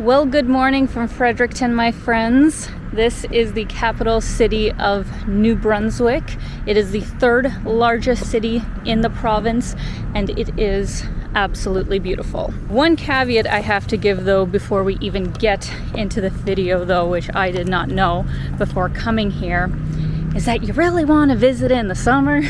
Well, good morning from Fredericton, my friends. This is the capital city of New Brunswick. It is the third largest city in the province, and it is absolutely beautiful. One caveat I have to give though before we even get into the video though, which I did not know before coming here, is that you really want to visit in the summer.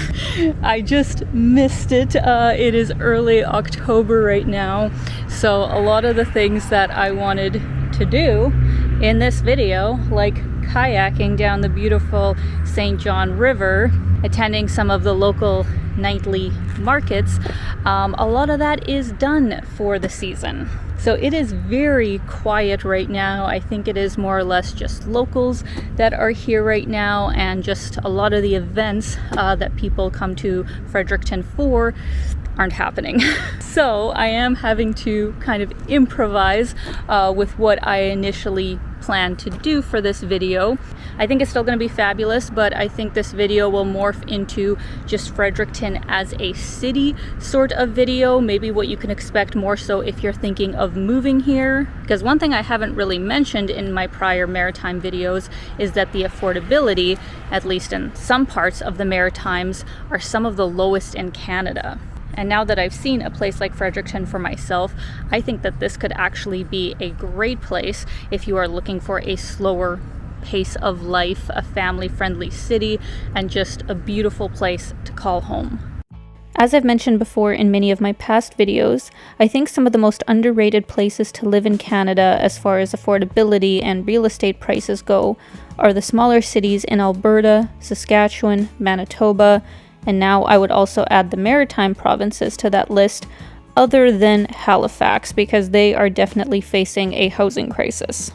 I just missed it. It is early October right now, so a lot of the things that I wanted to do in this video, like kayaking down the beautiful St. John River, attending some of the local nightly markets, a lot of that is done for the season. So it is very quiet right now. I think it is more or less just locals that are here right now, and just a lot of the events that people come to Fredericton for aren't happening. So I am having to kind of improvise with what I initially planned to do for this video. I think it's still going to be fabulous, but I think this video will morph into just Fredericton as a city sort of video, maybe what you can expect more so if you're thinking of moving here. Because one thing I haven't really mentioned in my prior maritime videos is that the affordability, at least in some parts of the Maritimes, are some of the lowest in Canada. And now that I've seen a place like Fredericton for myself, I think that this could actually be a great place if you are looking for a slower pace of life, a family-friendly city, and just a beautiful place to call home. As I've mentioned before in many of my past videos, I think some of the most underrated places to live in Canada as far as affordability and real estate prices go are the smaller cities in Alberta, Saskatchewan, Manitoba, and now I would also add the Maritime provinces to that list, other than Halifax, because they are definitely facing a housing crisis.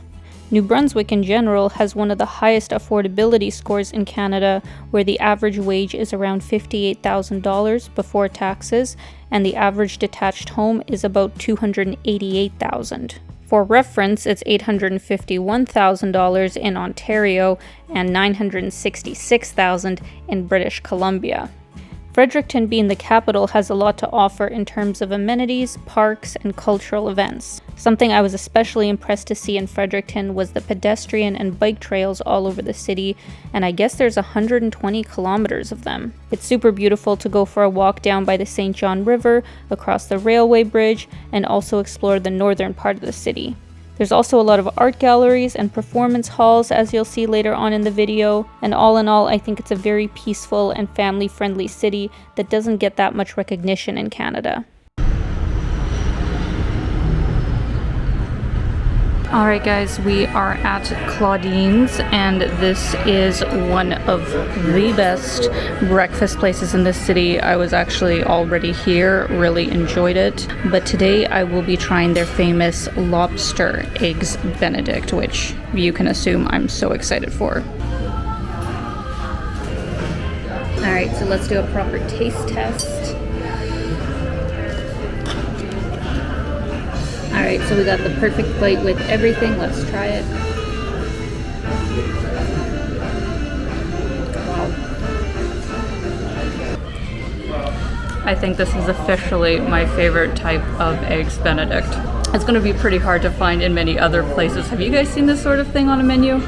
New Brunswick in general has one of the highest affordability scores in Canada, where the average wage is around $58,000 before taxes, and the average detached home is about $288,000. For reference, it's $851,000 in Ontario and $966,000 in British Columbia. Fredericton, being the capital, has a lot to offer in terms of amenities, parks, and cultural events. Something I was especially impressed to see in Fredericton was the pedestrian and bike trails all over the city, and I guess there's 120 kilometers of them. It's super beautiful to go for a walk down by the St. John River, across the railway bridge, and also explore the northern part of the city. There's also a lot of art galleries and performance halls, as you'll see later on in the video, and all in all, I think it's a very peaceful and family-friendly city that doesn't get that much recognition in Canada. Alright guys, we are at Claudin's, and this is one of the best breakfast places in this city. I was actually already here, really enjoyed it, but today I will be trying their famous lobster eggs benedict, which you can assume I'm so excited for. Alright, so let's do a proper taste test. Alright, so we got the perfect bite with everything. Let's try it. Wow. I think this is officially my favorite type of eggs benedict. It's going to be pretty hard to find in many other places. Have you guys seen this sort of thing on a menu?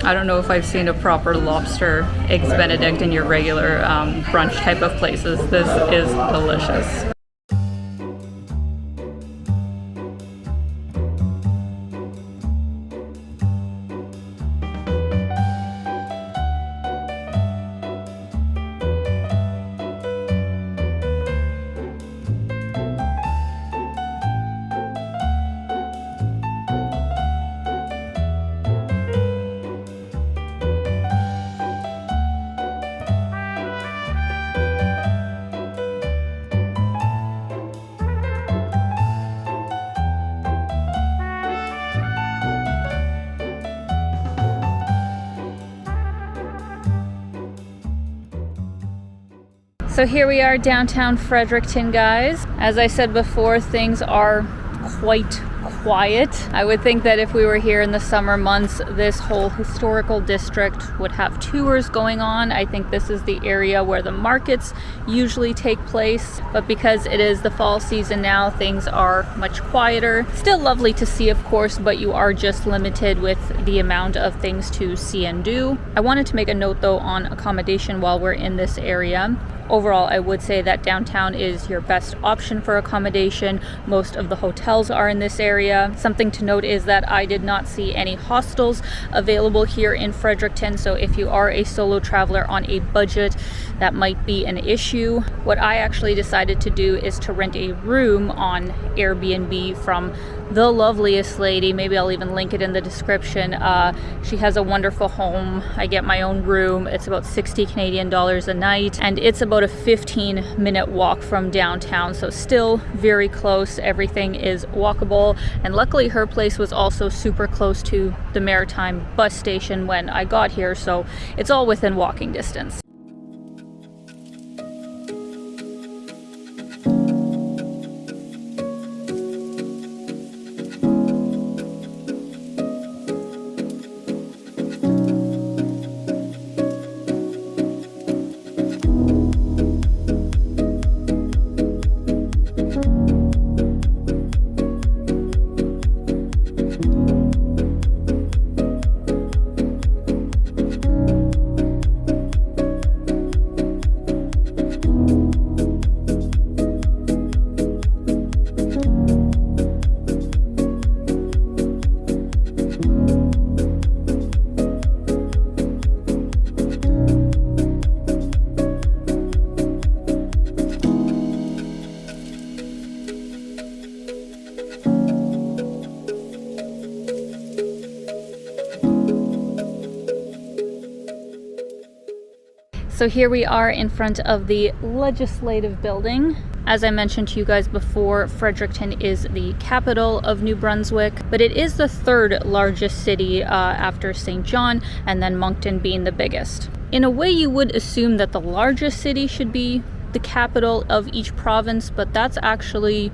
I don't know if I've seen a proper lobster eggs benedict in your regular brunch type of places. This is delicious. So here we are downtown Fredericton, guys. As I said before, things are quite quiet. I would think that if we were here in the summer months, this whole historical district would have tours going on. I think this is the area where the markets usually take place, but because it is the fall season now, things are much quieter. Still lovely to see, of course, but you are just limited with the amount of things to see and do. I wanted to make a note though on accommodation while we're in this area. Overall, I would say that downtown is your best option for accommodation. Most of the hotels are in this area. Something to note is that I did not see any hostels available here in Fredericton, so if you are a solo traveler on a budget, that might be an issue. What I actually decided to do is to rent a room on Airbnb from the loveliest lady. Maybe I'll even link it in the description. She has a wonderful home. I get my own room. It's about 60 Canadian dollars a night, and it's about a 15-minute walk from downtown, so still very close. Everything is walkable, and luckily her place was also super close to the Maritime bus station when I got here, so it's all within walking distance. So here we are in front of the Legislative Building. As I mentioned to you guys before, Fredericton is the capital of New Brunswick, but it is the third largest city after St. John, and then Moncton being the biggest. In a way, you would assume that the largest city should be the capital of each province, but that's actually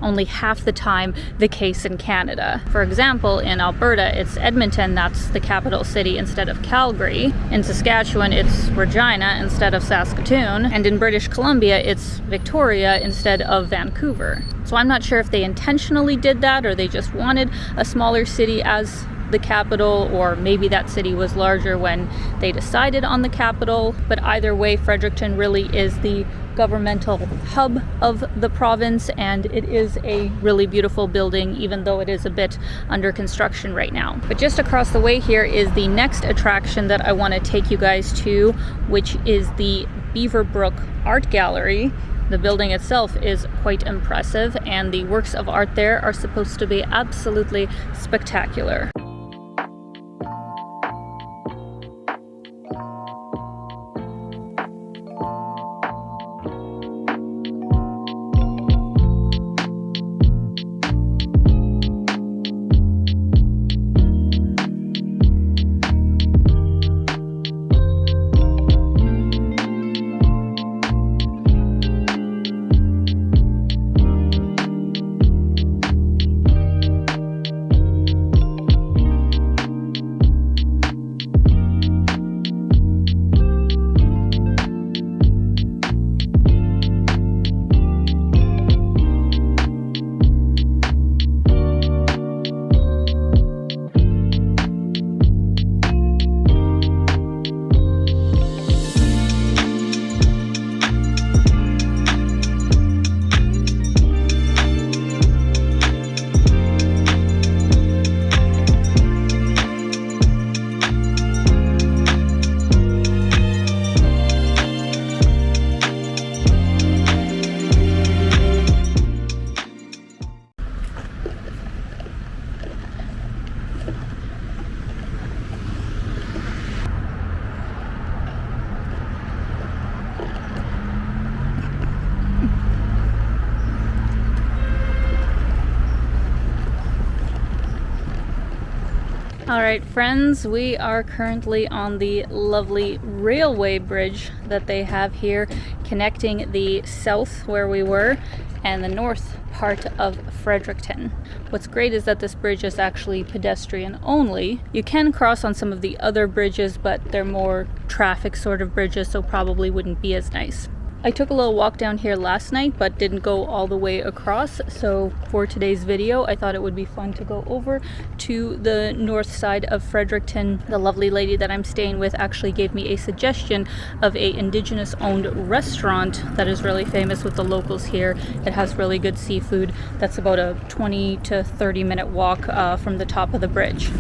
only half the time the case in Canada. For example, in Alberta, it's Edmonton that's the capital city instead of Calgary. In Saskatchewan, it's Regina instead of Saskatoon. And in British Columbia, it's Victoria instead of Vancouver. So I'm not sure if they intentionally did that or they just wanted a smaller city as the capital, or maybe that city was larger when they decided on the capital. But either way, Fredericton really is the governmental hub of the province, and it is a really beautiful building, even though it is a bit under construction right now. But just across the way here is the next attraction that I want to take you guys to, which is the Beaverbrook Art Gallery. The building itself is quite impressive, and the works of art there are supposed to be absolutely spectacular. Alright friends, we are currently on the lovely railway bridge that they have here, connecting the south where we were and the north part of Fredericton. What's great is that this bridge is actually pedestrian only. You can cross on some of the other bridges, but they're more traffic sort of bridges, so probably wouldn't be as nice. I took a little walk down here last night, but didn't go all the way across. So for today's video, I thought it would be fun to go over to the north side of Fredericton. The lovely lady that I'm staying with actually gave me a suggestion of a indigenous owned restaurant that is really famous with the locals here. It has really good seafood. That's about a 20 to 30 minute walk from the top of the bridge.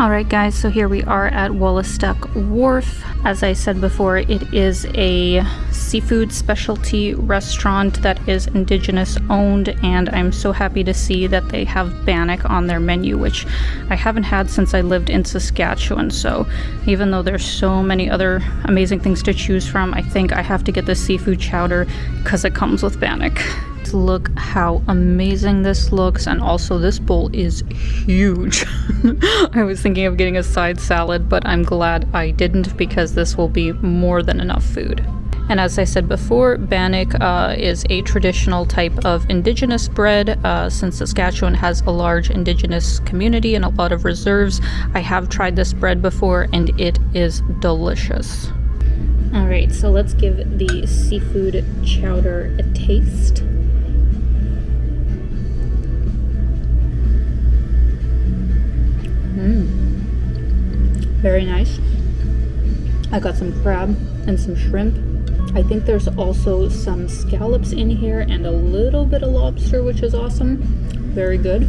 Alright guys, so here we are at Wallis Stuck Wharf. As I said before, it is a seafood specialty restaurant that is indigenous owned, and I'm so happy to see that they have bannock on their menu, which I haven't had since I lived in Saskatchewan. So even though there's so many other amazing things to choose from, I think I have to get the seafood chowder because it comes with bannock. Look how amazing this looks, and also this bowl is huge. I was thinking of getting a side salad, but I'm glad I didn't because this will be more than enough food. And as I said before, bannock is a traditional type of indigenous bread. Since Saskatchewan has a large indigenous community and a lot of reserves, I have tried this bread before and it is delicious. Alright, so let's give the seafood chowder a taste. Very nice. I got some crab and some shrimp. I think there's also some scallops in here and a little bit of lobster, which is awesome. Very good.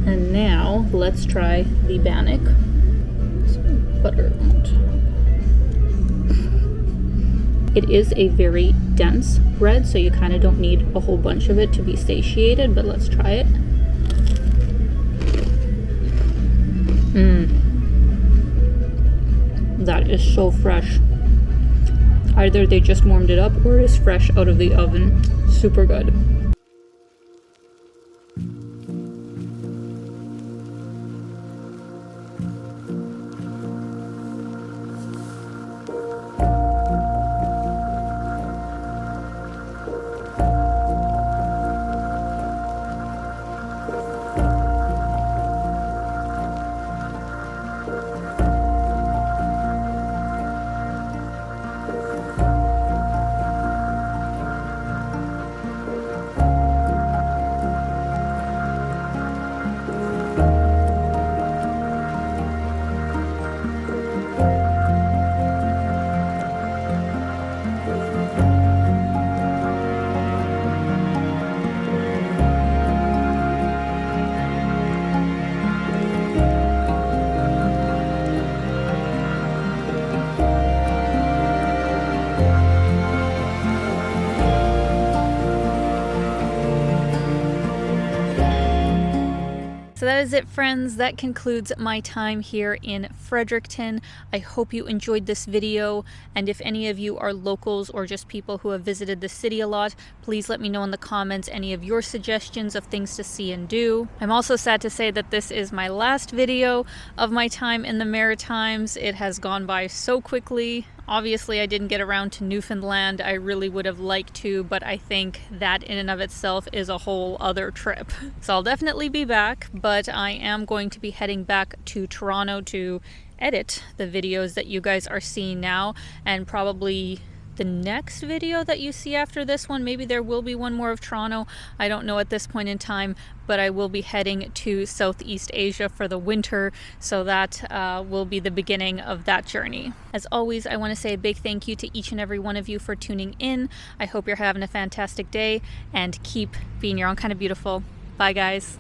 And now let's try the bannock. Some butter on top. It is a very dense bread, so you kind of don't need a whole bunch of it to be satiated, but let's try it. That is so fresh. Either they just warmed it up or it is fresh out of the oven. Super good. So that is it, friends. That concludes my time here in Fredericton. I hope you enjoyed this video, and if any of you are locals or just people who have visited the city a lot, please let me know in the comments any of your suggestions of things to see and do. I'm also sad to say that this is my last video of my time in the Maritimes. It has gone by so quickly. Obviously, I didn't get around to Newfoundland. I really would have liked to, but I think that in and of itself is a whole other trip. So I'll definitely be back, but I am going to be heading back to Toronto to edit the videos that you guys are seeing now, and probably the next video that you see after this one, maybe there will be one more of Toronto. I don't know at this point in time, but I will be heading to Southeast Asia for the winter, so that will be the beginning of that journey. As always, I want to say a big thank you to each and every one of you for tuning in. I hope you're having a fantastic day, and keep being your own kind of beautiful. Bye, guys.